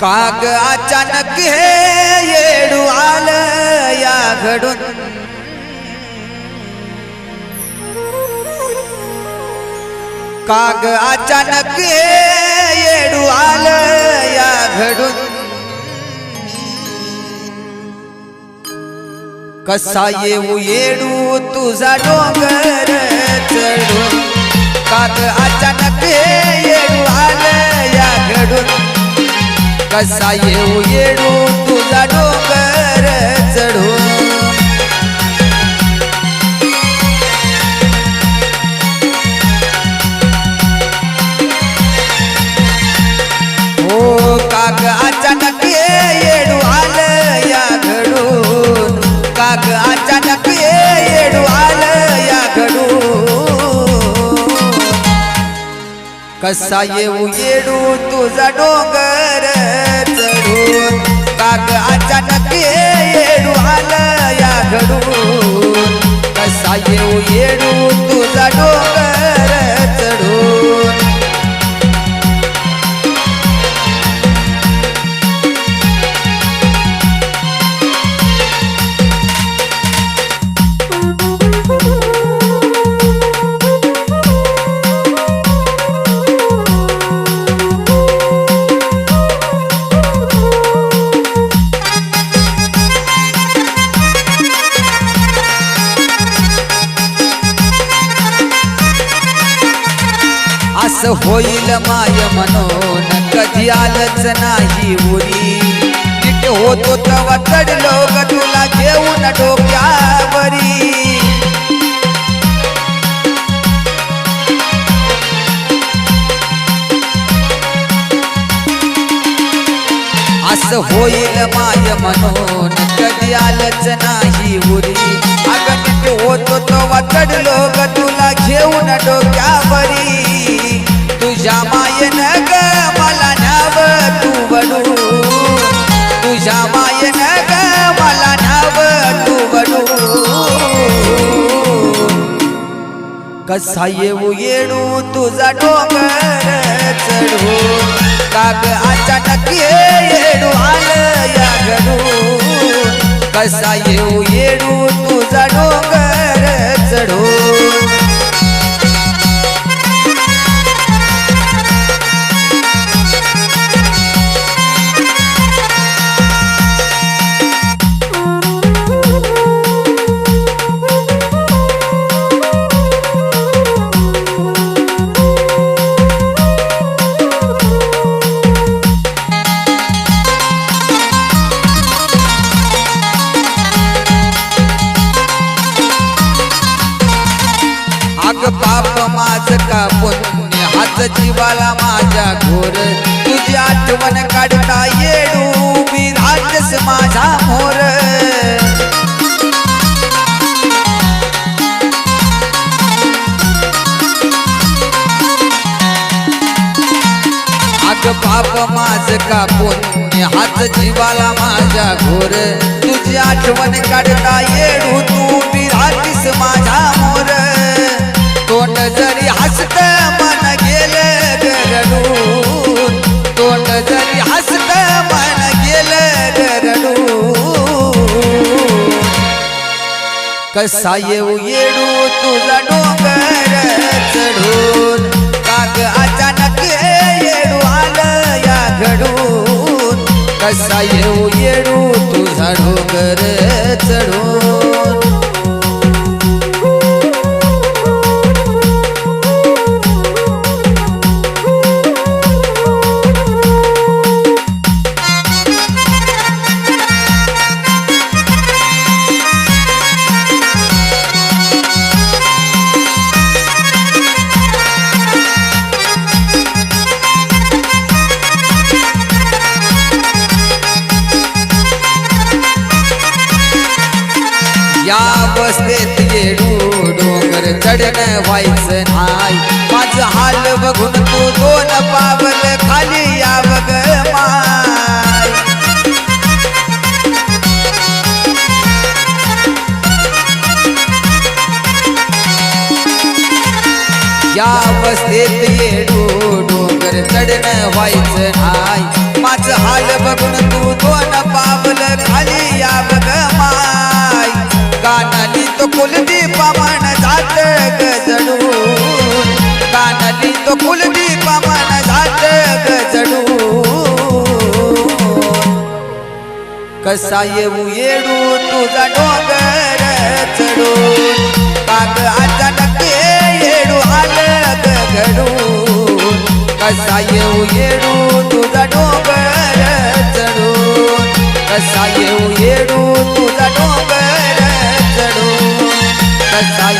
काग अचानक हे येडू आलं या घडून, काग अचानक हे येडू आलं या घडून। कसा येऊ येडू तुझा डोंगर चढून, काग अचानक हे येडू आलं या घडून। कसा येऊ येडू तुझा डोंगर चढून। हो काग अचानक येडू आलं या घडून, काग अचानक येडू आलं या घडून। कसा येऊ येडू तुझा डोंगर चढून, काग अचानक येडू आलं या घडून। कसा येऊ येडू तुझा डोंगर चढून। असं होईल माय म्हणून कधी आलंच नाही उरी, नीट होतो तवा चढलो ग तुला घेऊन डोक्यावरी। असं होईल माय म्हणून कधी आलंच नाही उरी, अगं नीट होतो तवा चढलो ग तुला घेऊन डोक्यावरी। तुझ्या मायन ग मला न्याव तू बनू, तुझ्या मायन ग मला न्याव तू बनू। कसा येऊ येडू तुझा डोंगर चढून, काग अचानक येडू आलं या घडून। कसा येऊ येडू तुझा डोंगर चढून। अग पाप माझ का पुण्य हाच जीवाला माझ्या घोर, तुझी आठवण काढता येडू मी राहतस माझा मोर। अग पाप माझ का पुण्य हाच जीवाला माझ्या घोर, तुझी आठवण काढता येडू तू मी राहतीस माझा मोर। तोंड जरी हसत मन गेलं रडून, तोंड जरी हसत मन गेलं रडून। कसा येऊ येडू तुझा डोंगर चढून, काग अचानक येडू आलं या घडून। कसा येऊ येडू तुझा डोंगर चढून। या अवस्थेत येडू डोंगर चढणं व्हायचं नाही, माझं हाल बघून तू दोन पावलं खाली याव ग माय। या अवस्थेत येडू डोंगर चढणं व्हायचं नाही, माझं माझ हाल बघून तू दोन पावल खाली या बघ माय कानाली तो कुलदीप मन जात गजडून कानाली तो कुलदीप मन जात गजडून कसा येऊ येडू तुझा डोंगर चढून काग अचानक येडू आलं घडून कसा येऊ येडू तुझा डोंगर चढून कसा येऊ येडू तुझा डोंगर चढून कसा